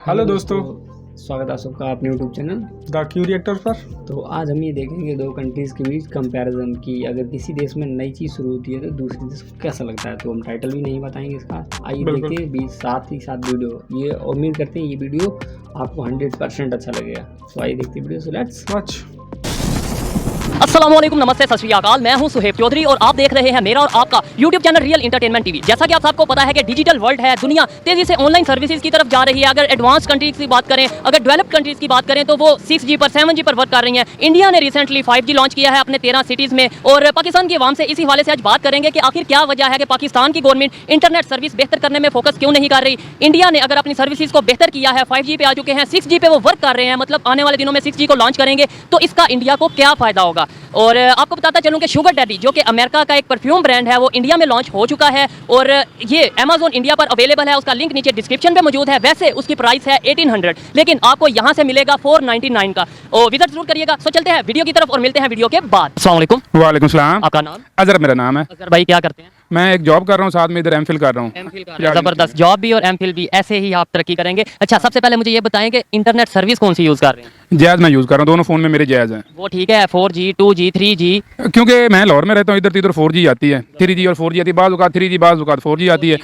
Hello hello दोस्तों, स्वागत है आप सबका अपने YouTube channel. The Q reactor पर। तो आज हम ये देखेंगे दो कंट्रीज़ के बीच कंपैरिजन की अगर किसी देश में नई चीज़ शुरू होती है तो दूसरे देश को कैसा लगता है। तो हम टाइटल भी नहीं बताएंगे इसका, आइए बिल्कुल। देखते हैं बीच साथ ही साथ वीडियो। ये उम्मीद करते हैं ये वीडियो आपको 100% अच्छा लगेगा। तो आइए देखते हैं वीडियो। So let's watch. अस्सलाम वालेकुम, नमस्ते, सत श्री अकाल। मैं हूं सुहेब चौधरी और आप देख रहे हैं मेरा और आपका YouTube channel real entertainment TV. जैसा कि आप सबको पता है कि डिजिटल वर्ल्ड है, दुनिया तेजी से ऑनलाइन सर्विसेज की तरफ जा रही है। अगर एडवांस कंट्रीज की बात करें, अगर डेवलप्ड कंट्रीज की बात करें तो वो 6G पर 7G पर वर्क कर रही हैं। इंडिया ने रिसेंटली 5G लॉन्च किया है अपने 13 सिटीज़ में और पाकिस्तान की आवाम से इसी हवाले से आज बात करेंगे कि आखिर क्या वजह है कि पाकिस्तान की गवर्नमेंट इंटरनेट सर्विस बेहतर करने में फोकस क्यों नहीं कर रही। इंडिया ने अगर अपनी सर्विसेज को बेहतर किया है, 5G पे आ चुके हैं, 6G पे वो वर्क कर रहे हैं, मतलब आने वाले दिनों में 6G को लॉन्च करेंगे, तो इसका इंडिया को क्या फ़ायदा होगा। और आपको बताता चलूं कि शुगर डैडी जो कि अमेरिका का एक परफ्यूम ब्रांड है, वो इंडिया में लॉन्च हो चुका है और ये अमेजोन इंडिया पर अवेलेबल है। उसका लिंक नीचे डिस्क्रिप्शन पे मौजूद है। वैसे उसकी प्राइस है 1800, लेकिन आपको यहाँ से मिलेगा 499 का। और विजिट जरूर करिएगा। सो चलते हैं वीडियो की तरफ और मिलते हैं वीडियो के बाद। अस्सलाम वालेकुम। वालेकुम सलाम। आपका नाम? अजहर मेरा नाम है। अजहर भाई, क्या करते हैं? मैं एक जॉब कर रहा हूँ, साथ में इधर एमफिल कर रहा हूँ। एमफिल कर रहे हैं, जबरदस्त। जॉब भी और एमफिल भी, ऐसे ही आप तरक्की करेंगे। अच्छा, सबसे पहले मुझे ये बताएं कि इंटरनेट सर्विस कौन सी यूज़ कर रहे हैं? जैज़ मैं यूज़ कर रहा हूँ, दोनों फ़ोन में मेरे जैज़ हैं। वो ठीक है, 4G 2G 3G? क्योंकि मैं लाहौर में रहता हूँ, इधर 4G आती है, 3G और 4G आती है, बाज़ औक़ात 3G बाज़ औक़ात 4G आती है।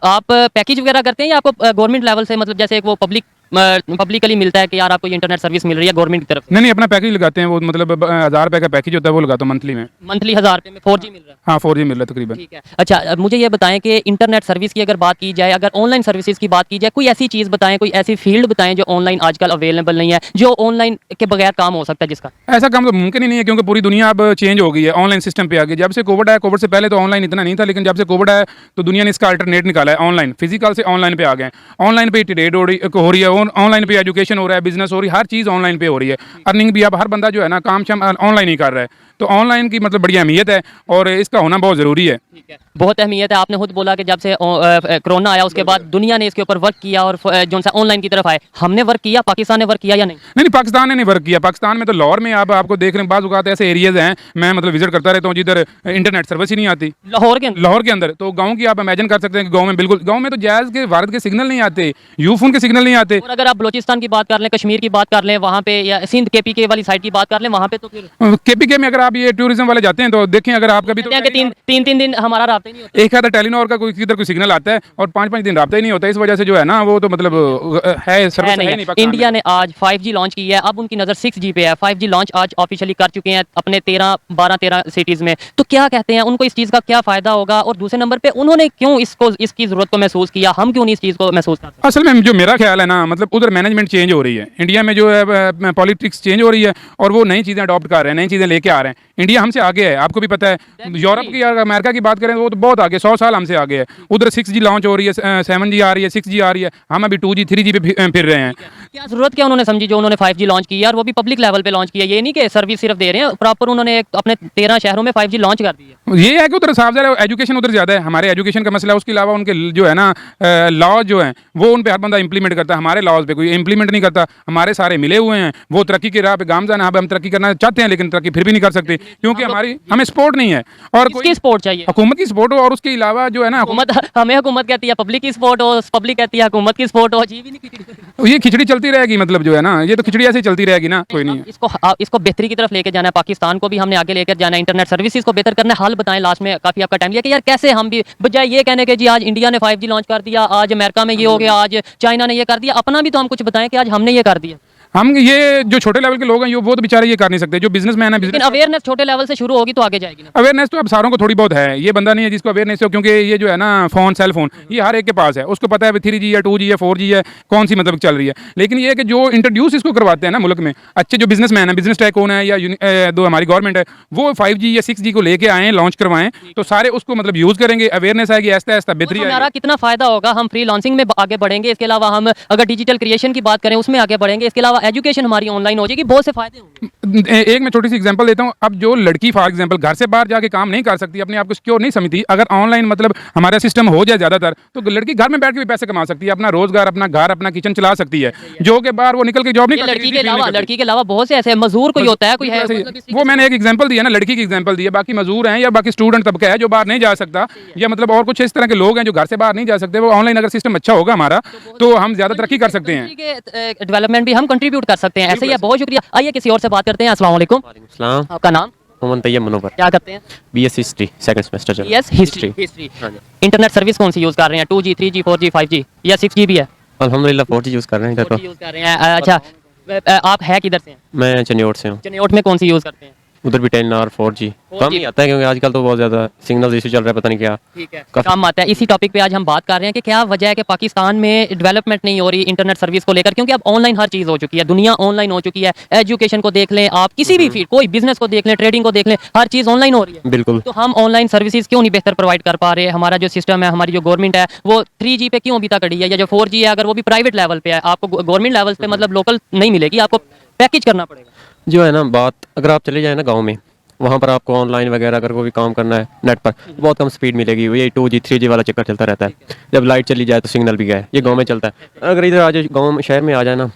आप पैकेज वगैरह करते हैं या आपको गवर्नमेंट लेवल से, मतलब जैसे वो पब्लिकली मिलता है कि यार आपको ये इंटरनेट सर्विस मिल रही है गवर्नमेंट की तरफ? नहीं, अपना पैकेज लगाते हैं, वो मतलब 1000 रुपये का पैकेज होता है, वो लगाता हूँ मंथली में। मंथली 1000 रुपये में 4G मिल रहा है? हाँ, 4G मिल रहा है तकरीबन। ठीक है। अच्छा, अब मुझे ये बताएं कि इंटरनेट सर्विस की अगर बात की जाए, अगर ऑनलाइन सर्विसेज की बात की जाए, कोई ऐसी चीज़ बताएं, कोई ऐसी फील्ड बताएं जो ऑनलाइन आजकल अवेलेबल नहीं है, जो ऑनलाइन के बगैर काम हो सकता है जिसका? ऐसा काम तो मुमकिन ही नहीं है, क्योंकि पूरी दुनिया अब चेंज हो गई है, ऑनलाइन सिस्टम पे आ गई। जब से कोविड आया, कोविड से पहले तो ऑनलाइन इतना नहीं था, लेकिन जब से कोविड आया तो दुनिया ने इसका अल्टरनेट निकाला है। ऑनलाइन फिजिकल से ऑनलाइन पे आ गए। ऑनलाइन पे ट्रेड हो रही है, ऑनलाइन पे एजुकेशन हो रहा है, बिजनेस हो रही है, हर चीज़ ऑनलाइन पे हो रही है। अर्निंग भी अब हर बंदा जो है ना, काम शाम ऑनलाइन ही कर रहा है। तो ऑनलाइन की मतलब बड़ी अहमियत है और इसका होना बहुत ज़रूरी है। ठीक है, बहुत अहमियत है। आपने खुद बोला कि जब से कोरोना आया उसके बाद दुनिया ने इसके ऊपर वर्क किया और जो सा ऑनलाइन की तरफ आए। हमने वर्क किया, पाकिस्तान ने वर्क किया या नहीं? नहीं, पाकिस्तान ने नहीं वर्क किया। पाकिस्तान में तो लाहौर में आप आपको देख रहे हैं, बाज़ औक़ात ऐसे एरियाज़ हैं, मैं मतलब विजिट करता रहता हूँ जिधर इंटरनेट सर्विस ही नहीं आती। लाहौर के अंदर? लाहौर के अंदर तो गाँव की आप इमेजिन कर सकते हैं कि गाँव में बिल्कुल, गाँव में तो जैज़ के भारत के सिग्नल नहीं आते, यूफोन के सिग्नल नहीं आते। और अगर आप बलोचिस्तान की बात कर लें, कश्मीर की बात कर लें, वहाँ पे, या सिंध KPK वाली साइड की बात कर लें, वहाँ पे तो फिर KPK में अगर आप ये टूरिज्म वाले जाते हैं तो देखें, अगर आप कभी तो तीन दिन हमारा रास्ता ही नहीं होता। एक आधा टेलीनॉर का कोई किधर कोई सिग्नल आता है और 5-5 दिन रास्ता ही नहीं होता। इस वजह से जो है ना, वो तो मतलब है सर्विस है नहीं पाकिस्तान इंडिया में। ने आज 5G लॉन्च की है, अब उनकी नज़र 6G पे है। 5G लॉन्च आज ऑफिशियली कर चुके हैं अपने 12-13 सिटीज़ में। तो क्या कहते हैं, उनको इस चीज़ का क्या फ़ायदा होगा? और दूसरे नंबर पे उन्होंने क्यों इसकी ज़रूरत को महसूस किया, हम क्यों नहीं इस चीज़ को महसूस कर सकते? असल में जो मेरा ख्याल है ना, मतलब उधर मैनेजमेंट चेंज हो रही है। इंडिया में जो है पॉलिटिक्स चेंज हो रही है और वो नई चीज़ें अडॉप्ट कर रहे हैं, नई चीज़ें लेके आ रहे हैं। इंडिया हमसे आगे है, आपको भी पता है। यूरोप की या अमेरिका की बात करें तो वो तो बहुत आगे, 100 साल हमसे आगे है। उधर 6G लॉन्च हो रही है, 7G आ रही है, 6G आ रही है, हम अभी 2G 3G पे फिर रहे हैं। क्या ज़रूरत क्या उन्होंने समझी जो उन्होंने 5G लॉन्च की है, और वो भी पब्लिक लेवल पे लॉन्च किया? ये नहीं कि सर्विस सिर्फ दे रहे हैं, प्रॉपर उन्होंने अपने 13 शहरों में 5G लॉन्च कर दी है। ये है कि उधर साफ ज़रा एजुकेशन उधर ज़्यादा है, हमारे एजुकेशन का मसला है। उसके अलावा उनके जो है ना लॉ जो हैं वो उन पे हर बंदा इंप्लीमेंट करता है, हमारे लॉज पे कोई इंप्लीमेंट नहीं करता। हमारे सारे मिले हुए हैं, वो तरक्की के राह पे गामज़न है। हम तरक्की करना चाहते हैं लेकिन तरक्की फिर भी नहीं कर सकते, क्योंकि हमें सपोर्ट नहीं है। और किसकी सपोर्ट चाहिए? हुकूमत की सपोर्ट हो, और उसके अलावा जो है ना, हमें हुकूमत कहती है पब्लिक की सपोर्ट हो, पब्लिक कहती है हुकूमत की सपोर्ट हो। जी भी नहीं, ये खिचड़ी चलती रहेगी, मतलब जो है ना, ये तो खिचड़ी ऐसे चलती रहेगी ना, कोई नहीं है। इसको बेहतरी की तरफ लेके जाना है, पाकिस्तान को भी हमने आगे लेकर जाना है, इंटरनेट सर्विसेज को बेहतर करना है। हाल बताएं, लास्ट में काफ़ी आपका टाइम लिया कि यार कैसे हम भी, बजाय ये कहने के जी आज इंडिया ने 5G लॉन्च कर दिया, आज अमेरिका में ये हो गया, आज चाइना ने ये कर दिया, अपना भी तो हम कुछ बताएं कि आज हमने ये कर दिया। हम ये जो छोटे लेवल के लोग हैं वो तो बेचारे ये कर नहीं सकते, जो बिजनेसमैन है। लेकिन अवेयरनेस छोटे लेवल से शुरू होगी तो आगे जाएगी ना। अवेयरनेस तो अब सारों को थोड़ी बहुत है, ये बंदा नहीं है जिसको अवेयरनेस हो, क्योंकि ये जो है ना फोन, सेल फोन, ये हर एक के पास है। उसको पता है 3G है, 2G है, 4G है, कौन सी मतलब चल रही है। लेकिन ये कि जो इंट्रोड्यूस इसको करवाते हैं ना मुल्क में, अच्छे जो बिजनेसमैन है, बिजनेस टाइकून है, या दो हमारी गवर्नमेंट है, वो 5G या 6G को लेके आए, लॉन्च करवाएं, तो सारे उसको मतलब यूज़ करेंगे, अवेयरनेस आएगी, ऐसा ऐसा बेहतरी आएगी। हमारा कितना फ़ायदा होगा, हम फ्री लॉन्चिंग में आगे बढ़ेंगे। इसके अलावा हम अगर डिजिटल क्रिएशन की बात करें उसमें आगे बढ़ेंगे। इसके अलावा एजुकेशन हमारी ऑनलाइन हो जाएगी, बहुत से फायदे होंगे। एक मैं छोटी सी एग्जांपल देता हूँ। अब जो लड़की फॉर एग्जांपल घर से बाहर जाके काम नहीं कर सकती, अपने आप को सिक्योर नहीं समझती, अगर ऑनलाइन मतलब हमारा सिस्टम हो जाए ज़्यादातर, तो लड़की घर में बैठ के भी पैसे कमा सकती है, अपना रोजगार, अपना घर, अपना किचन चला सकती है, जो कि बाहर वो निकल के जॉब नहीं ये कर लड़की के अलावा बहुत से ऐसे मजदूर कोई होता है, कोई है मतलब इस वो मैंने एक एग्जांपल दिया ना, लड़की की एग्जांपल दी है। बाकी मजदूर हैं या बाकी स्टूडेंट तबका है जो बाहर नहीं जा सकता, या मतलब और कुछ इस तरह के लोग हैं जो घर से बाहर नहीं जा सकते, वो ऑनलाइन अगर सिस्टम अच्छा होगा हमारा तो हम ज्यादा तरक्की कर सकते हैं, डेवलपमेंट भी हम कंट्रीब्यूट कर सकते हैं। ऐसे ही है, बहुत शुक्रिया। आइए किसी और से बात करते हैं। अस्सलाम वालेकुम। सलाम। आपका नाम? मोहम्मद तैयब मनोवर। क्या करते हैं? BS हिस्ट्री सेकंड सेमेस्टर चल। BS history. हाँ जी। इंटरनेट सर्विस कौन सी यूज कर रहे हैं? 2G 3G 4G 5G या 6G भी है? अल्हम्दुलिल्लाह 4G यूज़ कर रहे हैं इधर 4G यूज कर रहे हैं। अच्छा, आप है किधर से हैं? तो। मैं चनियोट से हूँ। चनियोट में कौन सी यूज करते हैं? उधर भी 10 और 4G कम ही आता है क्योंकि आजकल तो बहुत ज़्यादा सिग्नल इशू चल रहा है, पता नहीं क्या। ठीक है, काफी- काम आता है। इसी टॉपिक पे आज हम बात कर रहे हैं कि क्या वजह है कि पाकिस्तान में डेवलपमेंट नहीं हो रही इंटरनेट सर्विस को लेकर, क्योंकि अब ऑनलाइन हर चीज़ हो चुकी है, दुनिया ऑनलाइन हो चुकी है। एजुकेशन को देख लें आप, किसी भी फील्ड, कोई बिजनेस को देख लें, ट्रेडिंग को देख लें, हर चीज़ ऑनलाइन हो रही है। बिल्कुल। तो हम ऑनलाइन सर्विसेज क्यों नहीं बेहतर प्रोवाइड कर पा रहे? हमारा जो सिस्टम है, हमारी जो गवर्नमेंट है, वो 3G पे क्यों अभी तक अड़ी है, या जो 4G है अगर वो भी प्राइवेट लेवल पे है, आपको गवर्नमेंट लेवल पे मतलब लोकल नहीं मिलेगी, आपको पैकेज करना पड़ेगा। जो है ना बात, अगर आप चले जाए ना गाँव में, वहाँ पर आपको ऑनलाइन वगैरह अगर कोई भी काम करना है नेट पर, बहुत कम स्पीड मिलेगी। यही 2G 3G वाला चक्कर चलता रहता है। जब लाइट चली जाए तो सिग्नल भी गए, ये गांव में चलता है। अगर इधर आ जाए गाँव में, शहर में आ जाए ना,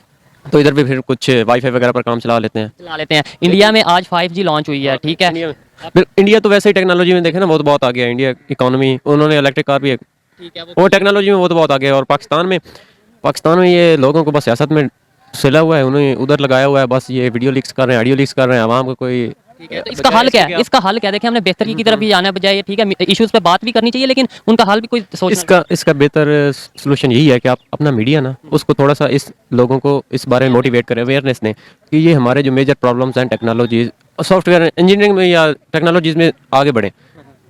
तो इधर भी फिर कुछ वाईफाई वगैरह पर काम चला लेते हैं। इंडिया में आज 5G लॉन्च हुई है, ठीक है। इंडिया तो वैसे ही टेक्नोलॉजी में देखे ना बहुत आगे है। इंडिया इकोनॉमी, उन्होंने इलेक्ट्रिक कार भी वो टेक्नोलॉजी में वो तो बहुत आगे है। और पाकिस्तान में ये लोगों को बस सियासत में सिला हुआ है, उन्हें उधर लगाया हुआ है। बस ये वीडियो लीक्स कर रहे हैं, ऑडियो लीक्स कर रहे हैं, आवाम को कोई। तो इसका हल क्या है? इसका हल क्या है? देखिए, हमने बेहतरी की तरफ भी जाना बजाय, ठीक है, इश्यूज पे बात भी करनी चाहिए, लेकिन उनका हल भी कोई सोचना इसका बेहतर सोल्यूशन यही है कि आप अपना मीडिया ना उसको थोड़ा सा इस लोगों को इस बारे में मोटिवेट करें, अवेयरनेस दें कि ये हमारे जो मेजर प्रॉब्लम्स हैं टेक्नोलॉजीज, सॉफ्टवेयर इंजीनियरिंग में या टेक्नोलॉजीज में आगे बढ़ें,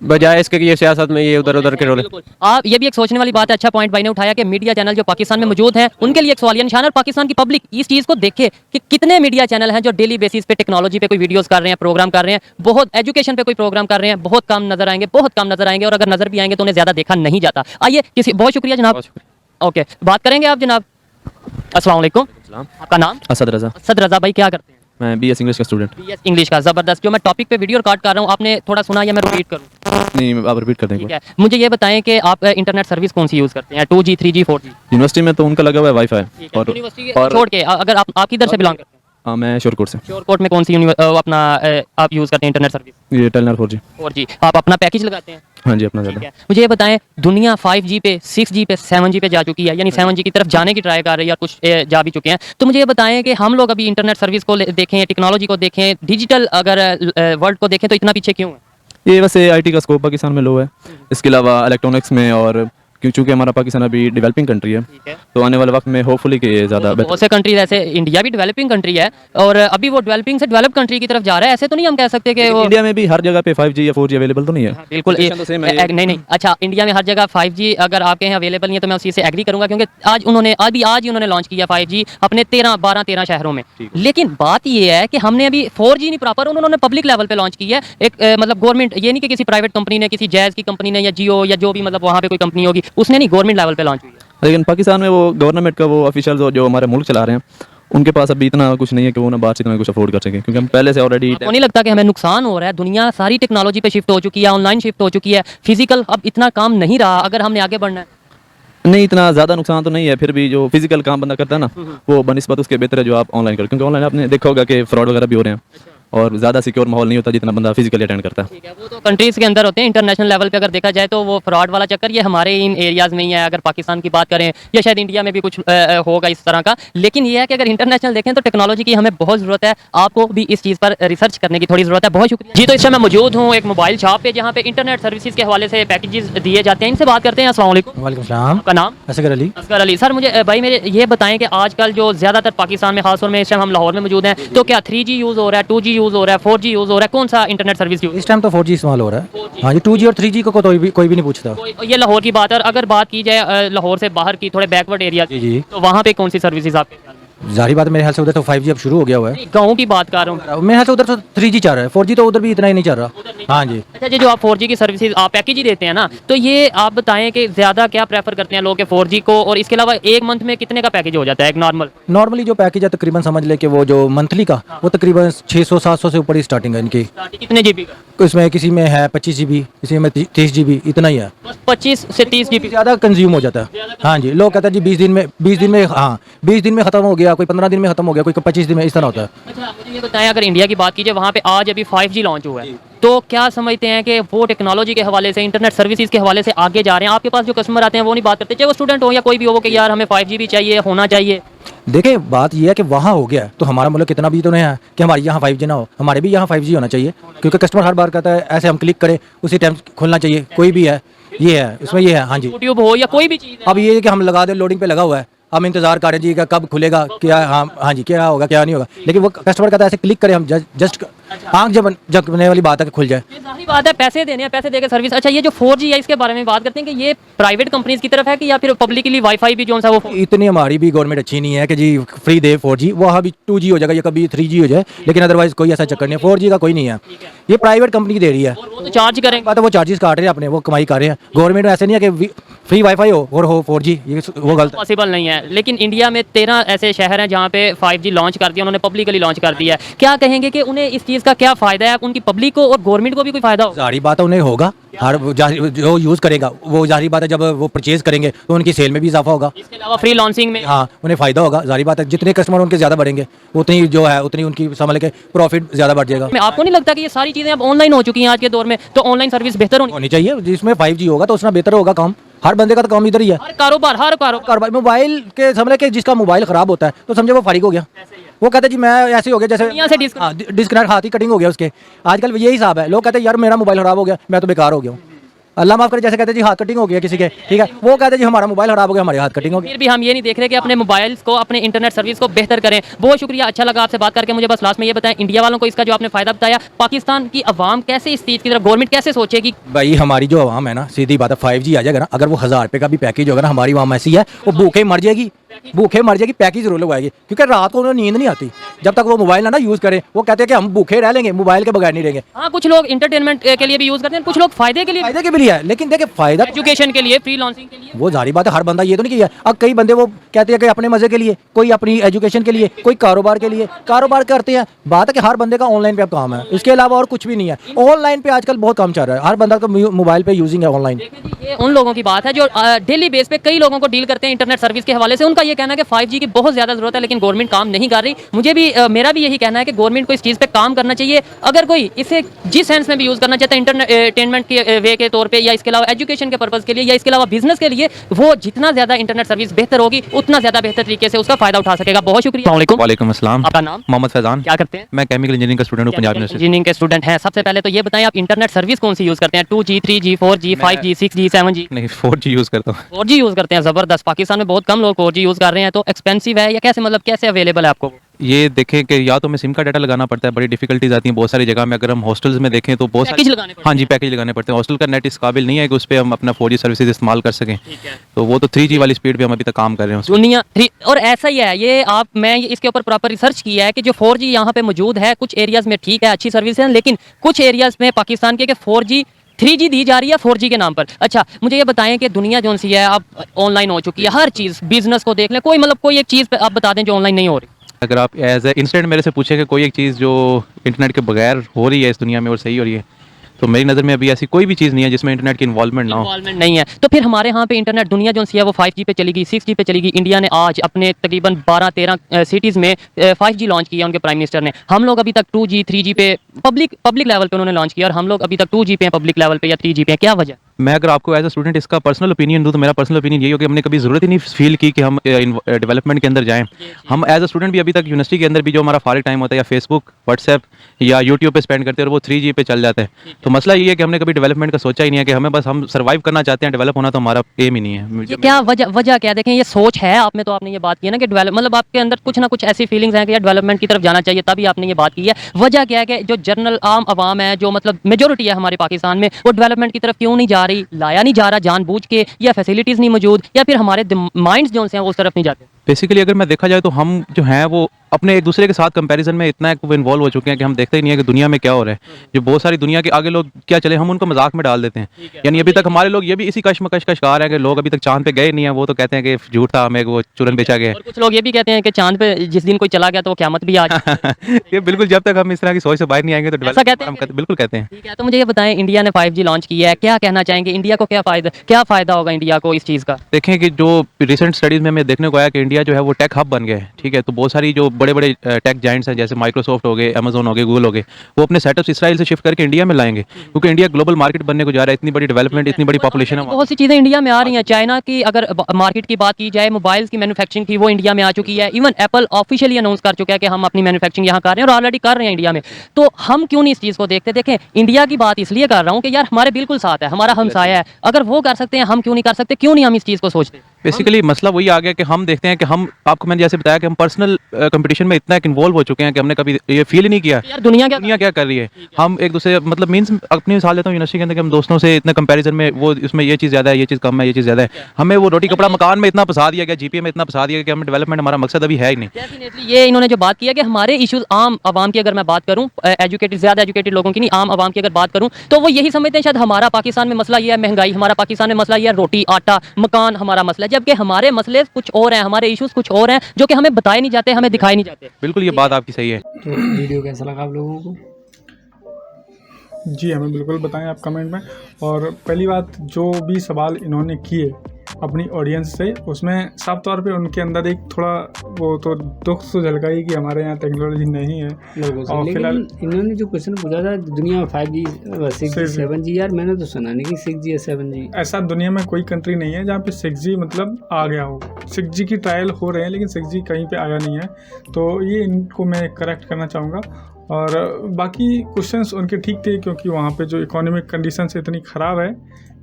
बजाय इसके कि ये सियासत में ये उधर उधर के रोल। आप ये भी एक सोचने वाली बात है। अच्छा पॉइंट भाई ने उठाया कि मीडिया चैनल जो पाकिस्तान में मौजूद हैं उनके लिए एक सवालिया निशान है, और पाकिस्तान की पब्लिक इस चीज़ को देखे कि कितने मीडिया चैनल हैं जो डेली बेसिस पे टेक्नोलॉजी पे कोई वीडियोस कर रहे हैं, प्रोग्राम कर रहे हैं, बहुत एजुकेशन पे कोई प्रोग्राम कर रहे हैं, बहुत कम नजर आएंगे, और अगर नजर भी आएंगे तो उन्हें ज्यादा देखा नहीं जाता। आइए किसी, बहुत शुक्रिया जनाब। ओके, बात करेंगे आप जनाब। अस्सलाम वालेकुम। आपका नाम? असद रज़ा। असद रज़ा भाई, क्या करते हैं? मैं BS इंग्लिश का स्टूडेंट। BS इंग्लिश का, जबरदस्त। जो मैं टॉपिक पे वीडियो रिकॉर्ड कर रहा हूँ, आपने थोड़ा सुना या मैं रिपीट करूँ? नहीं, आप रिपीट कर देंगे। ठीक है, मुझे ये बताएं कि आप इंटरनेट सर्विस कौन सी यूज करते हैं? 2G 3G 4G? यूनिवर्सिटी में तो उनका लगा हुआ है वाईफाई। और यूनिवर्सिटी छोड़ के अगर आप किधर से बिलोंग करते हैं? हाँ, मैं शोरकोट से। शोरकोट में कौन सी अपना आप यूज करते हैं इंटरनेट सर्विस? ये टेलनर 4G। 4G। आप अपना पैकेज लगाते हैं? हाँ जी, अपना ठीक ज़्यादा। है, मुझे ये बताएं, दुनिया 5G पे, 6G पे, 7G पे जा चुकी है, यानी 7G की तरफ जाने की ट्राई कर रही है, या कुछ जा भी चुके हैं। तो मुझे ये बताएं कि हम लोग अभी इंटरनेट सर्विस को देखें, टेक्नोलॉजी को देखें, डिजिटल अगर वर्ल्ड को देखें, तो इतना पीछे क्यों है? ये वैसे IT का स्कोप पाकिस्तान में लो है। इसके अलावा इलेक्ट्रॉनिक्स में, और क्योंकि हमारा पाकिस्तान अभी डेवलपिंग कंट्री है, ठीक है। तो आने वाले वक्त में होपफुली कि ये ज़्यादा बेहतर। बहुत से कंट्रीज ऐसे, इंडिया भी डेवलपिंग कंट्री है और अभी वो डेवलपिंग से डेवलप कंट्री की तरफ जा रहा है। ऐसे तो नहीं हम कह सकते कि वो इंडिया में भी हर जगह पे 5G या 4G अवेलेबल तो नहीं है। बिल्कुल Situation तो same है। नहीं। अच्छा, इंडिया में हर जगह 5G अगर आपके यहाँ अवेलेबल नहीं है तो मैं उसी से एग्री करूंगा, क्योंकि आज ही उन्होंने लॉन्च किया 5G अपने 12-13 शहरों में। लेकिन बात ये है कि हमने अभी 4G नहीं प्रॉपर उन्होंने पब्लिक लेवल पे लॉन्च की है। एक मतलब गवर्नमेंट, ये नहीं कि किसी प्राइवेट कंपनी ने, किसी जैज की कंपनी ने, या जियो या जो भी मतलब वहाँ पे कोई कंपनी होगी, उसने नहीं, गवर्नमेंट लेवल पे लॉन्च हुई है। लेकिन पाकिस्तान में वो गवर्नमेंट का वो ऑफिशियल जो हमारे मुल्क चला रहे हैं, उनके पास अभी इतना कुछ नहीं है कि वो ना बाहर से इतना कुछ अफोर्ड कर सकें, क्योंकि हम पहले से ऑलरेडी। आपको नहीं लगता कि हमें नुकसान हो रहा है? दुनिया सारी टेक्नोलॉजी पे शिफ्ट हो चुकी है, ऑनलाइन शिफ्ट हो चुकी है, फिजिकल अब इतना काम नहीं रहा अगर हमने आगे बढ़ना है। नहीं, इतना ज़्यादा नुकसान तो नहीं है, फिर भी जो फिजिकल काम बंदा करता है ना, वो बनिस्बत उसके बेहतर है जो आप ऑनलाइन करें, क्योंकि ऑनलाइन आपने देखा होगा कि फ्रॉड वगैरह भी हो रहे हैं, और ज़्यादा सिक्योर माहौल नहीं होता जितना बंदा फिजिकली अटेंड करता है। ठीक है, वो तो कंट्रीज़ के अंदर होते हैं। इंटरनेशनल लेवल पे अगर देखा जाए तो वो फ्रॉड वाला चक्कर ये हमारे इन एरियाज़ में ही है। अगर पाकिस्तान की बात करें, या शायद इंडिया में भी कुछ होगा इस तरह का, लेकिन ये है कि अगर इंटरनेशनल देखें तो टेक्नोलॉजी की हमें बहुत ज़रूरत है। आपको भी इस चीज़ पर रिसर्च करने की थोड़ी ज़रूरत है। बहुत शुक्रिया जी। तो इस समय मैं मौजूद हूँ एक मोबाइल शॉप पे, जहाँ पे इंटरनेट सर्विसेज के हवाले से पैकेजेस दिए जाते हैं। इनसे बात करते हैं। अस्सलाम वालेकुम। वालेकुम सलाम। आपका नाम? असगर अली। असगर अली। सर मुझे भाई मेरे ये बताएं कि आजकल जो ज़्यादातर पाकिस्तान में, खासतौर में इस टाइम हम लाहौर में मौजूद हैं, तो क्या 3G यूज़ हो रहा है, 2G यूज़ हो रहा है, 4G यूज़ हो रहा है? कौन सा इंटरनेट सर्विस यूज़? इस टाइम तो 4G इस्तेमाल हो रहा है। हाँ जी, 2G और 3G को कोई भी नहीं पूछता। ये लाहौर की बात है। और अगर बात की जाए लाहौर से बाहर की, थोड़े बैकवर्ड एरिया, जी जी। तो वहाँ पे कौन सी सर्विसेज आपके ख्याल में? जाहिर बात है, मेरे ख्याल से उधर तो 5G अब शुरू हो गया हुआ है। गाँव की बात कर रहा हूँ। मेरे ख्याल से उधर तो 3G चल रहा है, 4G तो उधर भी इतना ही नहीं चल रहा। हाँ जी। अच्छा, ये जो आप 4G की सर्विसेज आप पैकेज ही देते हैं ना, तो ये आप बताएं कि ज़्यादा क्या प्रेफर करते हैं लोग के 4G को, और इसके अलावा एक मंथ में कितने का पैकेज हो जाता है एक नॉर्मल? नॉर्मली जो पैकेज है तकरीबन समझ ले कि वो जो मंथली का वो तकरीबन 600-700 से ऊपर ही स्टार्टिंग है इनकी। कितने GB का? इसमें किसी में है 25 GB, किसी में 30 GB, इतना ही है। बस 25 से 30 GB। ज़्यादा कंज्यूम हो जाता है। हाँ जी, लोग कहते हैं जी 20 दिन में हाँ 20 दिन में ख़त्म हो गया, कोई 15 दिन में ख़त्म हो गया, कोई 25 दिन में, इस तरह होता है। अच्छा, मुझे ये बताएं, अगर इंडिया की बात कीजिए, वहाँ पे आज अभी 5G लॉन्च हुआ है, तो क्या समझते हैं कि वो टेक्नोलॉजी के हवाले से, इंटरनेट सर्विसेज के हवाले से आगे जा रहे हैं? आपके पास जो कस्टमर आते हैं वो नहीं बात करते, चाहे वो स्टूडेंट हो या कोई भी हो, वो कि यार हमें 5G भी चाहिए, होना चाहिए? देखिए बात यह है कि वहाँ हो गया है, तो हमारा मुल्क कितना भी तो नहीं है कि हमारे यहाँ 5G ना हो, हमारे भी यहाँ 5G होना चाहिए, क्योंकि कस्टमर हर बार कहता है ऐसे हम क्लिक करें उसी टाइम खुलना चाहिए, कोई भी है, ये है इसमें, ये है। हाँ जी, यूट्यूब हो या कोई भी चीज़। अब ये है कि हम लगा दें, लोडिंग पे लगा हुआ है, हम इंतजार करें जी का कब खुलेगा, क्या हाँ जी क्या होगा क्या नहीं होगा, लेकिन वो कस्टमर कहता है ऐसे क्लिक करें हम जस्ट आँख जबने वाली बात है कि खुल जाए। ये सारी बात है, पैसे देने हैं, पैसे देकर सर्विस। अच्छा, ये जो 4G है इसके बारे में बात करते हैं कि ये प्राइवेट कंपनीज की तरफ है कि या फिर पब्लिकली वाईफाई भी जो सा वो? इतनी हमारी भी गवर्नमेंट अच्छी नहीं है कि जी फ्री दे 4G, वहाँ भी 2G हो जाएगा या कभी 3G हो जाए, लेकिन अदरवाइज कोई ऐसा चक्कर नहीं है, 4G का कोई नहीं है, ये प्राइवेट कंपनी दे रही है। वो तो चार्ज करेंगे। बात है वो चार्जेस काट रहे हैं अपने, वो कमाई कर रहे हैं। गवर्नमेंट में ऐसे नहीं है कि फ्री वाईफाई हो और हो 4G, ये वो गलत है। पॉसिबल नहीं है। लेकिन इंडिया में 13 ऐसे शहर हैं जहाँ पे 5G लॉन्च कर दिया, उन्होंने पब्लिकली लॉन्च कर दिया है। क्या कहेंगे कि उन्हें इस चीज़ का क्या फ़ायदा है, उनकी पब्लिक को और गवर्नमेंट को भी कोई फ़ायदा हो? जाहिर बात है उन्हें होगा, हर जो यूज़ करेगा वो जाहिर बात है जब वो परचेज करेंगे तो उनकी सेल में भी इजाफा होगा। इसके अलावा फ्री लॉन्चिंग में हाँ उन्हें फ़ायदा होगा, जाहिर बात है जितने कस्टमर उनके ज़्यादा बढ़ेंगे उतनी जो है उतनी उनकी समझ के प्रॉफिट ज़्यादा बढ़ जाएगा। आपको नहीं लगता कि ये सारी चीज़ें अब ऑनलाइन हो चुकी हैं आज के दौर में, तो ऑनलाइन सर्विस बेहतर होनी चाहिए, जिसमें 5G होगा तो उसमें बेहतर होगा काम, हर बंदे का तो काम इधर ही है। हर कारोबार मोबाइल के समझ के जिसका मोबाइल ख़राब होता है तो समझे वो फारिग हो गया, वो कहते हैं जी मैं ऐसे हो गया जैसे दुनिया से डिस्कनेक्ट, हाथ ही कटिंग हो गया उसके। आजकल यही हिसाब है, लोग कहते हैं यार मेरा मोबाइल ख़राब हो गया, मैं तो बेकार हो गया हूँ, अल्लाह माफ़ करे, जैसे कहते हैं जी हाथ कटिंग हो गया किसी के, ठीक है, वो कहते हैं जी हमारा मोबाइल ख़राब हो गया, हमारे हाथ कटिंग हो गया। फिर भी हम ये नहीं देख रहे कि अपने मोबाइल्स को, अपने इंटरनेट सर्विस को बेहतर करें। बहुत शुक्रिया, अच्छा लगा आपसे बात करके। मुझे बस लास्ट में ये बताएं, इंडिया वालों को इसका जो आपने फ़ायदा बताया, पाकिस्तान की आवाम कैसे इस चीज़ की तरफ, गवर्नमेंट कैसे सोचेगी? भाई हमारी जो आवाम है ना, सीधी बात है 5G आ जाएगा ना, अगर वो 1000 रुपये का भी पैकेज होगा ना, हमारी आवाम ऐसी है वो भूखे मर जाएगी, पैकेज जरूर लगवाएगी, क्योंकि रात को उन्हें नींद नहीं आती जब तक वो मोबाइल ना यूज़ करें। वो कहते हैं कि हम भूखे रह लेंगे, मोबाइल के बगैर नहीं रहेंगे। हाँ, कुछ लोग इंटरटेनमेंट के लिए भी यूज़ करते हैं, कुछ लोग फायदे के लिए है, लेकिन देखिए फायदा एजुकेशन के लिए, फ्री लॉन्चिंग के लिए। वो जारी बात है, हर बंदा ये तो नहीं किया। अब कई बंदे वो कहते हैं कि अपने मजे के लिए, कोई अपनी एजुकेशन के लिए, कोई कारोबार के लिए, कारोबार करते हैं। बात है कि हर बंदे का ऑनलाइन पे अब काम है, इसके अलावा और कुछ भी नहीं है। ऑनलाइन पे आजकल बहुत काम चल रहा है, हर बंदा का मोबाइल पे यूजिंग है ऑनलाइन। ये उन लोगों की बात है जो डेली बेस पे कई लोगों को डील करते हैं इंटरनेट सर्विस के हवाले से। उनका ये कहना है कि 5G की बहुत ज़्यादा ज़रूरत है, लेकिन गवर्नमेंट काम नहीं कर रही। मुझे भी मेरा भी यही कहना है कि गवर्नमेंट को इस चीज़ पे काम करना चाहिए। अगर कोई इसे जिस सेंस में भी यूज़ करना चाहता है, इंटरटेनमेंट के वे के तौर पे, या इसके अलावा एजुकेशन के पर्पज़ के लिए, या इसके अलावा बिजनेस के लिए, वो जितना ज़्यादा इंटरनेट सर्विस बेहतर होगी उतना ज़्यादा बेहतर तरीके से उसका फ़ायदा उठा सकेगा। बहुत शुक्रिया। वालेकुम अस्सलाम। आपका नाम? मोहम्मद फैजान। क्या करते हैं? मैं केमिकल इंजीनियरिंग का स्टूडेंट हूँ पंजाब यूनिवर्सिटी। इंजीनियरिंग के स्टूडेंट हैं। सबसे पहले तो ये बताएं, आप इंटरनेट सर्विस कौन सी यूज़ करते हैं? 2G, 3G, 4G, 5G, 6G, 7G? नहीं 4G यूज़ करता हूँ। 4G यूज़ करते हैं, ज़बरदस्त। पाकिस्तान में बहुत कम लोग 4G यूज़ कर रहे हैं, तो एक्सपेंसिव है या कैसे, मतलब कैसे अवेलेबल है आपको? ये देखें कि या तो हमें सिम का डाटा लगाना पड़ता है, बड़ी डिफिकल्टीज आती हैं बहुत सारी जगह में। अगर हम हॉस्टल्स में देखें तो बहुत पैकेज लगाने पड़ते हैं। हाँ जी पैकेज लगाने पड़ते हैं। हॉस्टल का नेट इस काबिल नहीं है कि उस पर हम अपना 4G सर्विसेज इस्तेमाल कर सकें, तो वो तो 3G वाली स्पीड पे हम अभी तक काम कर रहे हैं उसमें। दुनिया 3 और ऐसा ही है ये। मैं इसके ऊपर प्रॉपर रिसर्च किया है कि जो 4G यहाँ पे मौजूद है, कुछ एरियाज़ में ठीक है, अच्छी सर्विस है, लेकिन कुछ एरियाज़ में पाकिस्तान के 4G 3G दी जा रही है 4G के नाम पर। अच्छा, मुझे ये बताएं कि दुनिया जो सी है अब ऑनलाइन हो चुकी है, हर चीज़, बिजनेस को देख लें, कोई मतलब कोई एक चीज़ आप बता दें जो ऑनलाइन नहीं हो रही। अगर आप एज ए इंस्टेंट मेरे से पूछे कि कोई एक चीज़ जो इंटरनेट के बगैर हो रही है इस दुनिया में और सही हो रही है, तो मेरी नज़र में अभी ऐसी कोई भी चीज़ नहीं है जिसमें इंटरनेट की इन्वॉल्वमेंट ना हो। इन्वॉल्वमेंट नहीं है, तो फिर हमारे यहाँ पे इंटरनेट दुनिया जो सी है वो 5G पे चली गई, 6G पे चली गई। इंडिया ने आज अपने तकरीबन 12-13 सिटीज़ में 5G लॉन्च किया उनके प्राइम मिनिस्टर ने। हम लोग अभी तक 2G 3G पे पब्लिक लेवल पे उन्होंने लॉन्च किया, और हम लोग अभी तक 2G पे हैं पब्लिक लेवल पे या 3G पे हैं। क्या वजह? मैं अगर आपको एज अ स्टूडेंट इसका पर्सनल ओपिनियन दूं तो मेरा पर्सनल ओपिनियन यही हो कि हमने कभी ज़रूरत ही नहीं फील की कि हम डेवलपमेंट के अंदर जाएं। हम एज अ स्टूडेंट भी अभी तक यूनिवर्सिटी के अंदर भी जो हमारा फारिग टाइम होता है या फेसबुक, व्हाट्सएप या यूट्यूब पे स्पेंड करते हैं और वो 3G पे चल जाता है। तो मसला ये है कि हमने कभी डेवलपमेंट का सोचा ही नहीं है कि हमें बस हम सर्वाइव करना चाहते हैं, डेवलप होना तो हमारा एम ही नहीं है। ये क्या वजह क्या? देखें, ये सोच है आप में, तो आपने ये बात की है ना कि डेवलप, मतलब आपके अंदर कुछ ना कुछ ऐसी फीलिंग्स हैं कि यार डेवलपमेंट की तरफ जाना चाहिए, तभी आपने ये बात की है। वजह क्या है कि जो जनरल आम आवाम है, जो मतलब मेजोरिटी है हमारे पाकिस्तान में, वो डेवलपमेंट की तरफ क्यों नहीं जा रही? लाया नहीं जा रहा जानबूझ के, या फैसिलिटीज़ नहीं मौजूद, या फिर हमारे माइंड्स जो हैं वो उस तरफ नहीं जाते? बेसिकली अगर मैं देखा जाए तो हम जो हैं वो अपने एक दूसरे के साथ कंपैरिजन में इतना इन्वॉल्व हो चुके हैं कि हम देखते ही नहीं है कि दुनिया में क्या हो रहा है। जो बहुत सारी दुनिया के आगे लोग क्या चले, हम उनको मजाक में डाल देते हैं। यानी अभी तक हमारे लोग ये भी इसी कश्मकश का शिकार है कि लोग अभी तक चांद पे गए नहीं है, वो तो कहते हैं कि झूठ था, हमें वो चूरन बेचा गया और कुछ लोग ये भी कहते हैं कि चांद पे जिस दिन कोई चला गया तो वो क़यामत भी आ जाए। ये बिल्कुल, जब तक हम इस तरह की सोच से बाहर नहीं आएंगे तो ऐसा कहते हैं? बिल्कुल कहते हैं। ठीक है, तो मुझे ये बताएं, इंडिया ने 5G लॉन्च किया है, क्या कहना चाहेंगे? इंडिया को क्या फ़ायदा होगा इंडिया को इस चीज़ का? देखें कि जो रिसेंट स्टडीज़ में हमें देखने को आया कि इंडिया जो है वो टेक हब बन गया है। ठीक है, तो बहुत सारी जो बड़े बड़े टेक जाइंट्स हैं जैसे माइक्रोसॉफ्ट हो गए, अमेजोन हो गए, गूगल हो गए, वो अपने सेटअप्स इसराइल से शिफ्ट करके इंडिया में लाएंगे, क्योंकि इंडिया ग्लोबल मार्केट बनने को जा रहा है। इतनी बड़ी डेवलपमेंट, इतनी बड़ी पॉपुलेशन है। बहुत सी चीज़ें इंडिया में आ रही हैं। चाइना की अगर मार्केट की बात की जाए, मोबाइल्स की मैन्युफैक्चरिंग थी वो इंडिया में आ चुकी है। इवन एप्पल ऑफिशियली अनाउंस कर चुका है कि हम अपनी मैन्युफैक्चरिंग यहाँ कर रहे हैं और ऑलरेडी कर रहे हैं इंडिया में। तो हम क्यों नहीं इस चीज़ को देखते? देखें, इंडिया की बात इसलिए कर रहा हूँ कि यार हमारे बिल्कुल साथ है, हमारा हमसाया है। अगर वो कर सकते हैं, हम क्यों नहीं कर सकते? क्यों नहीं हम इस चीज़ को सोचते? बेसिकली मसला वही आ गया कि हम देखते हैं कि हम, आपको मैंने जैसे बताया कि हम पर्सनल कंपटीशन में इतना इन्वॉल्व हो चुके हैं कि हमने कभी ये फील ही नहीं किया यार दुनिया क्या कर रही है। हम एक दूसरे मतलब मीन्स अपनी मिसाल लेता हूँ यूनिवर्सिटी के अंदर कि हम दोस्तों से इतने कंपैरिजन में वो इसमें ये चीज़ ज़्यादा है, ये चीज़ कम है, ये चीज़ ज़्यादा है। हमें वो रोटी कपड़ा मकान में इतना फंसा दिया गया, जीपीए में इतना फंसा दिया कि हमें डेवलपमेंट, हमारा मकसद अभी है ही नहीं। डेफिनेटली ये इन्होंने जो बात की है कि हमारे इश्यूज आम आवाम की अगर मैं बात करूं, एजुकेटेड, ज़्यादा एजुकेटेड लोगों की नहीं, आम आवाम की अगर बात करूं, तो वो यही समझते हैं शायद हमारा पाकिस्तान में मसला ये है महंगाई, हमारा पाकिस्तान में मसला ये है रोटी आटा मकान हमारा मसला है, जबकि हमारे मसले कुछ और हैं, हमारे इश्यूज कुछ और हैं जो कि हमें बताए नहीं जाते, हमें दिखाए नहीं जाते। बिल्कुल, ये बात आपकी सही है। तो वीडियो कैसा लगा आप लोगों को? जी हमें बिल्कुल बताएं आप कमेंट में। और पहली बात, जो भी सवाल इन्होंने किए अपनी ऑडियंस से, उसमें साफ तौर पे उनके अंदर एक थोड़ा वो तो दुख तो झलका ही कि हमारे यहाँ टेक्नोलॉजी नहीं है। और लेकिन फिलहाल इन्होंने जो क्वेश्चन पूछा था दुनिया में 5G 6G 7G, यार मैंने तो सुना नहीं कि 6G या 7G। ऐसा दुनिया में कोई कंट्री नहीं है जहाँ पे 6G मतलब आ गया हो। 6G की ट्रायल हो रहे हैं लेकिन 6G कहीं पे आया नहीं है, तो ये इनको मैं करेक्ट करना चाहूँगा। और बाकी क्वेश्चंस उनके ठीक थे, क्योंकि वहाँ पे जो इकोनॉमिक कंडीशंस इतनी ख़राब है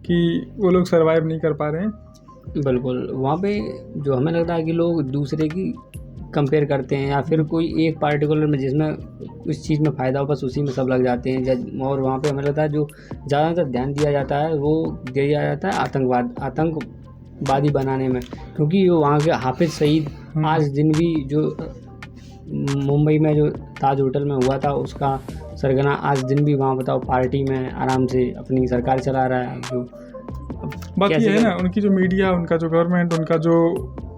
कि वो लोग सर्वाइव नहीं कर पा रहे हैं। बिल्कुल, वहाँ पे जो हमें लगता है कि लोग दूसरे की कंपेयर करते हैं या फिर कोई एक पार्टिकुलर में जिसमें उस चीज़ में फ़ायदा हो बस उसी में सब लग जाते हैं। और वहाँ पे हमें लगता है जो ज़्यादातर ध्यान दिया जाता है वो दिया जाता है आतंकवादी बनाने में, क्योंकि वो वहाँ के हाफिज़ सईद आज दिन भी जो मुंबई में जो ताज होटल में हुआ था उसका सरगना आज दिन भी वहाँ बताओ पार्टी में आराम से अपनी सरकार चला रहा है। जो बात ये है ना, उनकी जो मीडिया, उनका जो गवर्नमेंट, उनका जो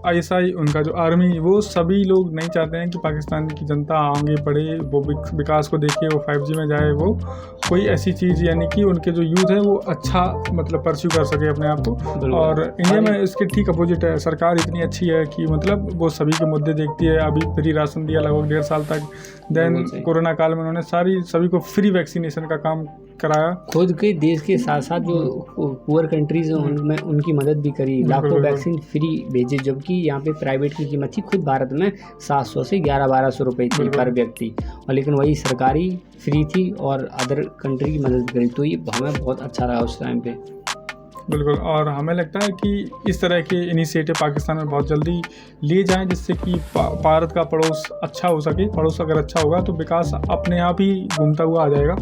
ISI, उनका जो आर्मी, वो सभी लोग नहीं चाहते हैं कि पाकिस्तान की जनता आगे बढ़े, वो विकास को देखे, वो 5G में जाए, वो कोई ऐसी चीज़ यानी कि उनके जो यूथ है वो अच्छा मतलब परस्यू कर सके अपने आप को। और इंडिया में इसके ठीक अपोजिट है। सरकार इतनी अच्छी है कि मतलब वो सभी के मुद्दे देखती है। अभी फ्री राशन दिया लगभग 1.5 साल तक। देन कोरोना काल में उन्होंने सभी को फ्री वैक्सीनेशन का काम कराया। खुद के देश के साथ साथ जो पुअर कंट्रीज हैं उनमें उनकी मदद भी करी, लाखों वैक्सीन फ्री भेजे, जबकि यहाँ पे प्राइवेट की कीमत थी खुद भारत में 700 से 1100-1200 रुपये थी पर व्यक्ति, और लेकिन वही सरकारी फ्री थी और अदर कंट्री की मदद करी। तो ये हमें बहुत अच्छा रहा उस टाइम पे। बिल्कुल, और हमें लगता है कि इस तरह के इनिशिएटिव पाकिस्तान में बहुत जल्दी लिए जाएं, जिससे कि भारत का पड़ोस अच्छा हो सके। पड़ोस अगर अच्छा होगा तो विकास अपने आप ही घूमता हुआ आ जाएगा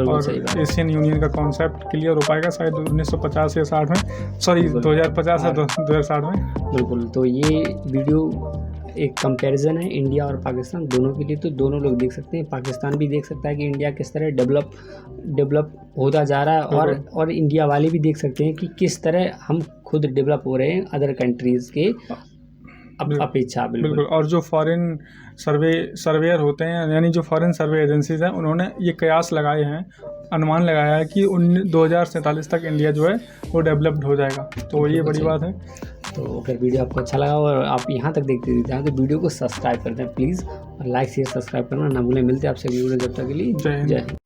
और एशियन यूनियन का कॉन्सेप्ट क्लियर हो पाएगा शायद 1950 या 60 में, सॉरी 2050 या 2060 में। बिल्कुल, तो ये वीडियो एक कंपैरिजन है इंडिया और पाकिस्तान दोनों के लिए। तो दोनों लोग देख सकते हैं, पाकिस्तान भी देख सकता है कि इंडिया किस तरह डेवलप होता जा रहा है, और इंडिया वाले भी देख सकते हैं कि किस तरह हम खुद डेवलप हो रहे हैं अदर कंट्रीज़ के अपेक्षा। बिल्कुल। और जो फॉरेन सर्वेयर होते हैं, यानी जो फॉरेन सर्वे एजेंसीज हैं, उन्होंने ये कयास लगाए हैं, अनुमान लगाया है कि 2047 तक इंडिया जो है वो डेवलप्ड हो जाएगा। तो ये बड़ी बात है। तो अगर वीडियो आपको अच्छा लगा और आप यहाँ तक देखते हैं तो वीडियो को सब्सक्राइब करते हैं प्लीज़, और लाइक शेयर सब्सक्राइब करना ना भूलें। मिलते हैं आपसे वीडियो जब तक के लिए जय हिंद।